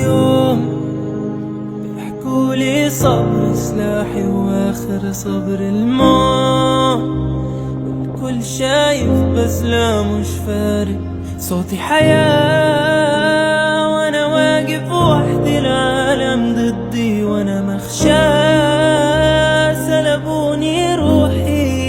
يوم بيحكولي صبر سلاحي واخر صبر الموت. والكل شايف بس لا مش فارق، صوتي حياة وانا واقف وحدي، العالم ضدي وانا مخشى. سلبوني روحي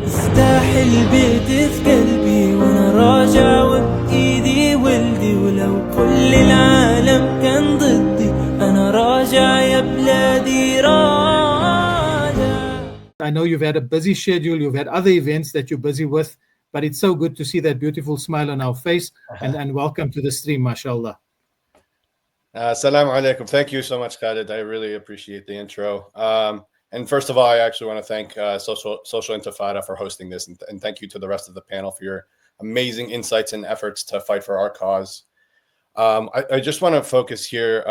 مفتاح البيت في قلبي، وانا راجع وبايدي ولدي. ولو كل العالم كان ضدي انا راجع يا بلادي راجع. I know you've had a busy schedule, you've had other events that you're busy with, but it's so good to see that beautiful smile on our face. And welcome to the stream, mashallah. Assalamu alaikum. Thank you so much, Khalid. I really appreciate the intro. And first of all, I actually want to thank Social Intifada for hosting this, and thank you to the rest of the panel for your amazing insights and efforts to fight for our cause. I just want to focus here,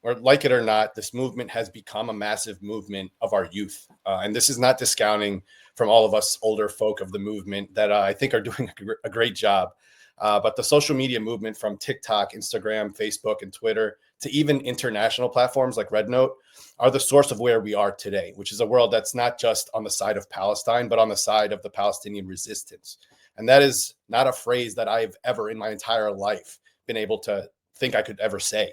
or like it or not, this movement has become a massive movement of our youth. And this is not discounting from all of us older folk of the movement that I think are doing a great job. But the social media movement, from TikTok, Instagram, Facebook, and Twitter, to even international platforms like RedNote, are the source of where we are today, which is a world that's not just on the side of Palestine, but on the side of the Palestinian resistance. And that is not a phrase that I've ever in my entire life been able to think I could ever say,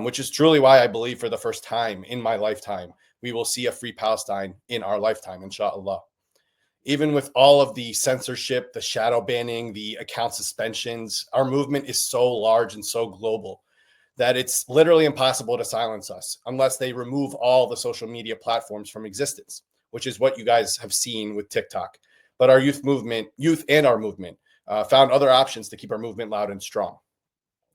which is truly why I believe for the first time in my lifetime, we will see a free Palestine in our lifetime, inshallah. Even with all of the censorship, the shadow banning, the account suspensions, our movement is so large and so global that it's literally impossible to silence us unless they remove all the social media platforms from existence, which is what you guys have seen with TikTok. But our youth and our movement found other options to keep our movement loud and strong.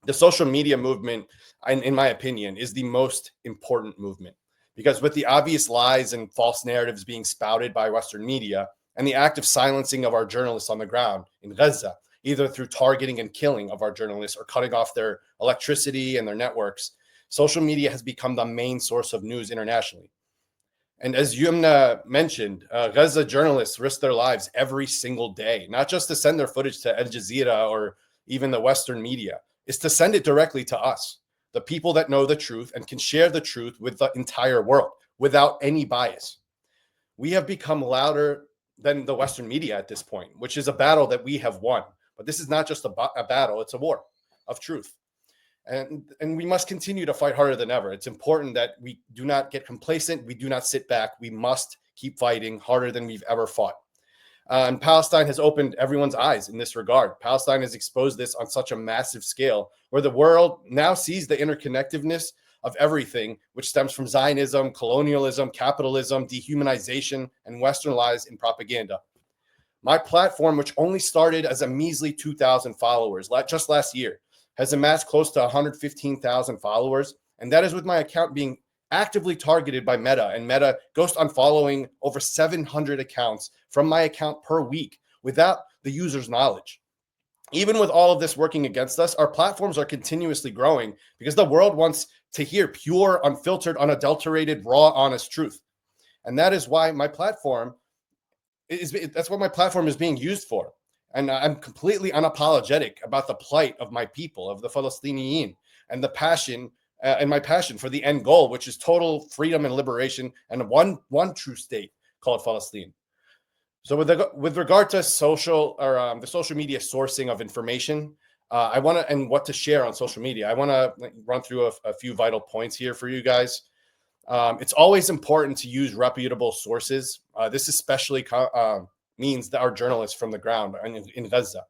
The social media movement, in my opinion, is the most important movement, because with the obvious lies and false narratives being spouted by Western media and the active silencing of our journalists on the ground in Gaza, either through targeting and killing of our journalists or cutting off their electricity and their networks, social media has become the main source of news internationally. And as Yumna mentioned, Gaza journalists risk their lives every single day, not just to send their footage to Al Jazeera or even the Western media, is to send it directly to us, the people that know the truth and can share the truth with the entire world without any bias. We have become louder than the Western media at this point, which is a battle that we have won. But this is not just a battle, it's a war of truth. And we must continue to fight harder than ever. It's important that we do not get complacent. We do not sit back. We must keep fighting harder than we've ever fought. And Palestine has opened everyone's eyes in this regard. Palestine has exposed this on such a massive scale where the world now sees the interconnectedness of everything, which stems from Zionism, colonialism, capitalism, dehumanization, and Western lies and propaganda. My platform, which only started as a measly 2,000 followers just last year, has amassed close to 115,000 followers. And that is with my account being actively targeted by Meta, and Meta ghost unfollowing over 700 accounts from my account per week without the user's knowledge. Even with all of this working against us, our platforms are continuously growing because the world wants to hear pure, unfiltered, unadulterated, raw, honest truth. And that is why my platform that's what my platform is being used for. And I'm completely unapologetic about the plight of my people, of the Palestinian, and the passion and my passion for the end goal, which is total freedom and liberation and one true state called Palestine. So with regard to social or the social media sourcing of information, I want to, and what to share on social media, I want to run through a few vital points here for you guys. It's always important to use reputable sources. This especially means that our journalists from the ground in Gaza.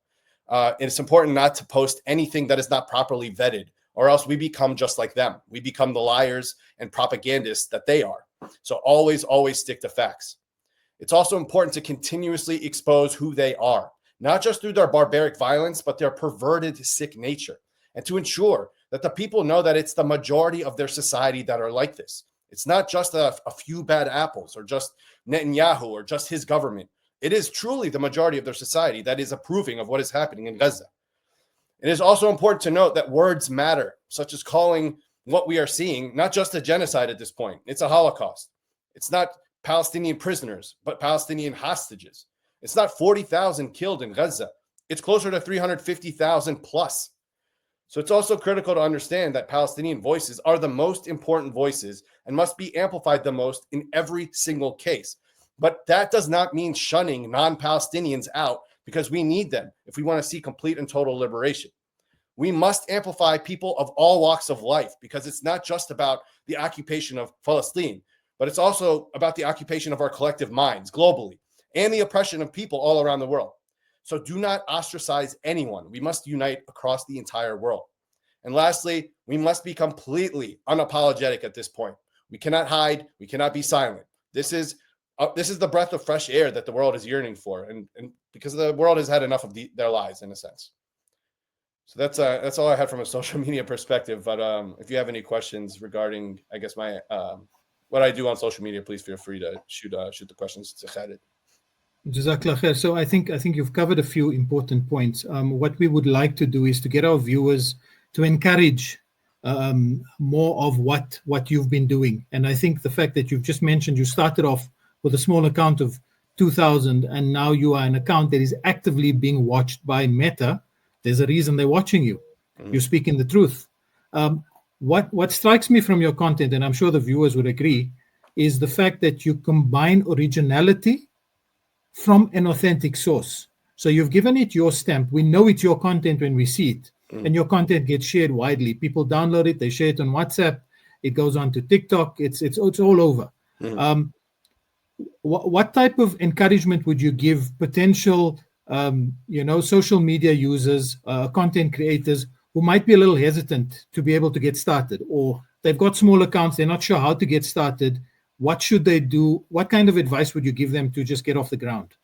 It's important not to post anything that is not properly vetted, or else we become just like them. We become the liars and propagandists that they are. So always stick to facts. It's also important to continuously expose who they are, not just through their barbaric violence, but their perverted, sick nature, and to ensure that the people know that it's the majority of their society that are like this. It's not just a few bad apples, or just Netanyahu, or just his government. It is truly the majority of their society that is approving of what is happening in Gaza. It is also important to note that words matter, such as calling what we are seeing not just a genocide at this point. It's a Holocaust. It's not Palestinian prisoners, but Palestinian hostages. It's not 40,000 killed in Gaza. It's closer to 350,000 plus. So it's also critical to understand that Palestinian voices are the most important voices and must be amplified the most in every single case. But that does not mean shunning non-Palestinians out, because we need them if we want to see complete and total liberation. We must amplify people of all walks of life, because it's not just about the occupation of Palestine, but it's also about the occupation of our collective minds globally and the oppression of people all around the world. So do not ostracize anyone. We must unite across the entire world. And lastly, we must be completely unapologetic at this point. We cannot hide. We cannot be silent. This is the breath of fresh air that the world is yearning for, and because the world has had enough of their lies, in a sense. So that's all I had from a social media perspective. But if you have any questions regarding, I guess, my what I do on social media, please feel free to shoot the questions to Khaled. Jazakallah khair. So I think you've covered a few important points. What we would like to do is to get our viewers to encourage more of what you've been doing. And I think the fact that you've just mentioned you started off with a small account of 2,000 and now you are an account that is actively being watched by Meta, there's a reason they're watching you. You're speaking the truth. What strikes me from your content, and I'm sure the viewers would agree, is the fact that you combine originality from an authentic source. So you've given it your stamp. We know it's your content when we see it, and your content gets shared widely. People download it, they share it on WhatsApp, it goes on to TikTok, it's all over. What type of encouragement would you give potential social media users, content creators who might be a little hesitant to be able to get started, or they've got small accounts, they're not sure how to get started? What should they do? What kind of advice would you give them to just get off the ground?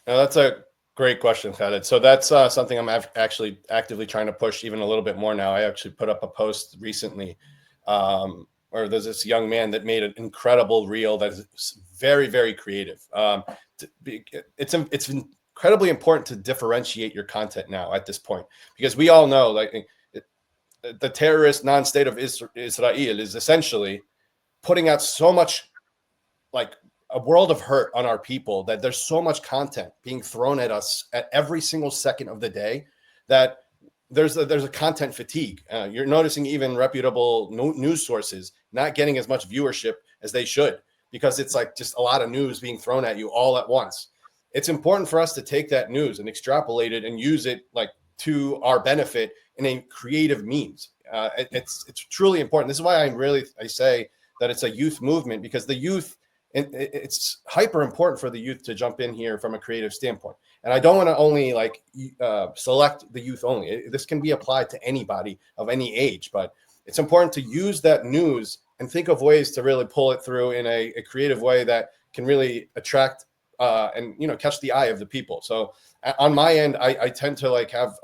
Now, that's a great question, Khaled. So that's something I'm actually actively trying to push even a little bit more now. I actually put up a post recently where there's this young man that made an incredible reel that is very, very creative. It's incredibly important to differentiate your content now at this point, because we all know, like, the terrorist non-state of Israel is essentially putting out so much, like, a world of hurt on our people, that there's so much content being thrown at us at every single second of the day that there's a content fatigue. You're noticing even reputable news sources not getting as much viewership as they should, because it's like just a lot of news being thrown at you all at once. It's important for us to take that news and extrapolate it and use it, like, to our benefit in a creative means. It's truly important. This is why I say that it's a youth movement, because the youth, it's hyper important for the youth to jump in here from a creative standpoint. And I don't want to only select the youth only. This can be applied to anybody of any age, but it's important to use that news and think of ways to really pull it through in a creative way that can really attract and catch the eye of the people. So on my end, I tend to have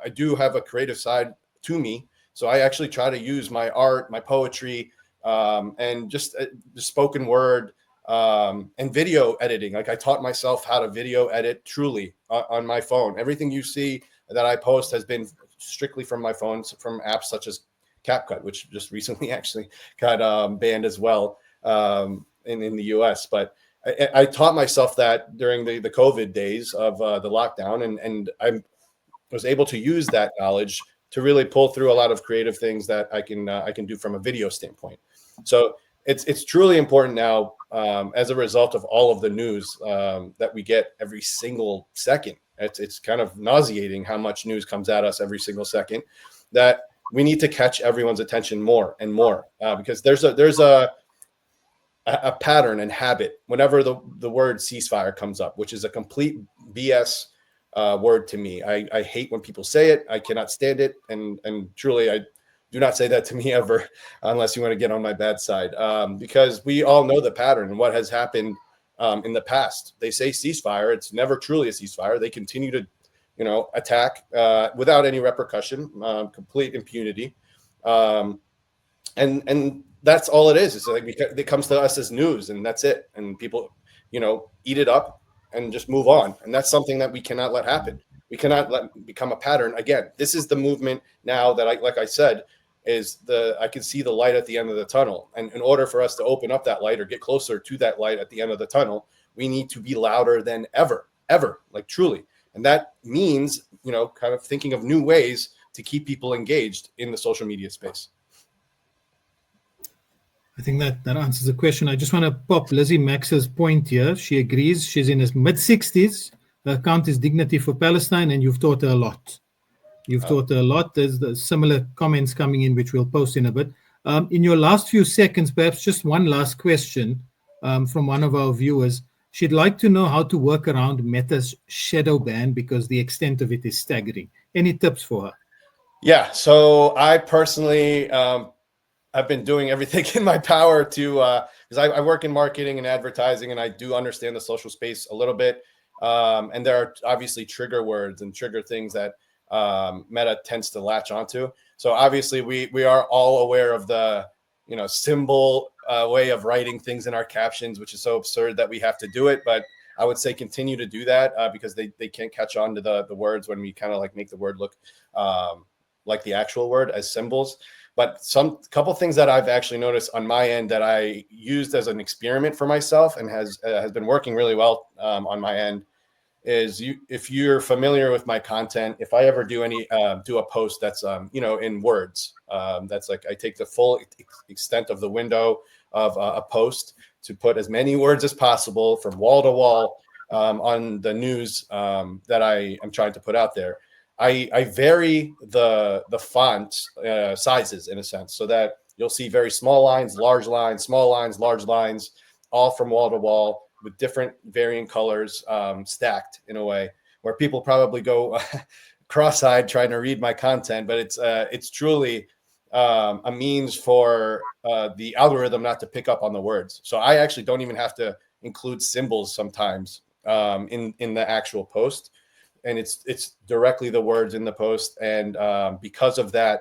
I do have a creative side to me. So I actually try to use my art, my poetry, and just the spoken word and video editing. Like, I taught myself how to video edit truly on my phone. Everything you see that I post has been strictly from my phone, from apps such as CapCut, which just recently actually got banned as well in the US. But I taught myself that during the COVID days of the lockdown, and I was able to use that knowledge to really pull through a lot of creative things that I can do from a video standpoint. So it's truly important now, as a result of all of the news that we get every single second. It's kind of nauseating how much news comes at us every single second, that we need to catch everyone's attention more and more, because there's a pattern and habit whenever the word ceasefire comes up, which is a complete BS word to me. I hate when people say it. I cannot stand it, and truly, I do not say that to me ever, unless you want to get on my bad side, because we all know the pattern and what has happened in the past. They say ceasefire; it's never truly a ceasefire. They continue to, attack without any repercussion, complete impunity, and that's all it is. It's like it comes to us as news, and that's it. And people, eat it up and just move on. And that's something that we cannot let happen. We cannot let it become a pattern. Again, this is the movement now that I said, I can see the light at the end of the tunnel. And in order for us to open up that light or get closer to that light at the end of the tunnel, we need to be louder than ever, like truly. And that means, kind of thinking of new ways to keep people engaged in the social media space. I think that answers the question. I just want to pop Lizzie Max's point here. She agrees. She's in his mid-60s. Her account is Dignity for Palestine, and you've taught her a lot. You've taught her a lot. There's the similar comments coming in, which we'll post in a bit. In your last few seconds, perhaps just one last question from one of our viewers. She'd like to know how to work around Meta's shadow ban because the extent of it is staggering. Any tips for her? Yeah, so I personally I've been doing everything in my power to, because I work in marketing and advertising, and I do understand the social space a little bit. And there are obviously trigger words and trigger things that Meta tends to latch onto. So obviously we are all aware of the, symbol way of writing things in our captions, which is so absurd that we have to do it. But I would say continue to do that because they can't catch on to the words when we kind of like make the word look like the actual word as symbols. But couple things that I've actually noticed on my end that I used as an experiment for myself and has been working really well on my end is if you're familiar with my content, if I ever do a post that's in words, that's like I take the full extent of the window of a post to put as many words as possible from wall to wall on the news that I am trying to put out there. I vary the font sizes in a sense so that you'll see very small lines, large lines, small lines, large lines, all from wall to wall with different varying colors stacked in a way where people probably go cross-eyed trying to read my content, but it's truly a means for the algorithm not to pick up on the words. So I actually don't even have to include symbols sometimes in the actual post. And it's directly the words in the post. And because of that,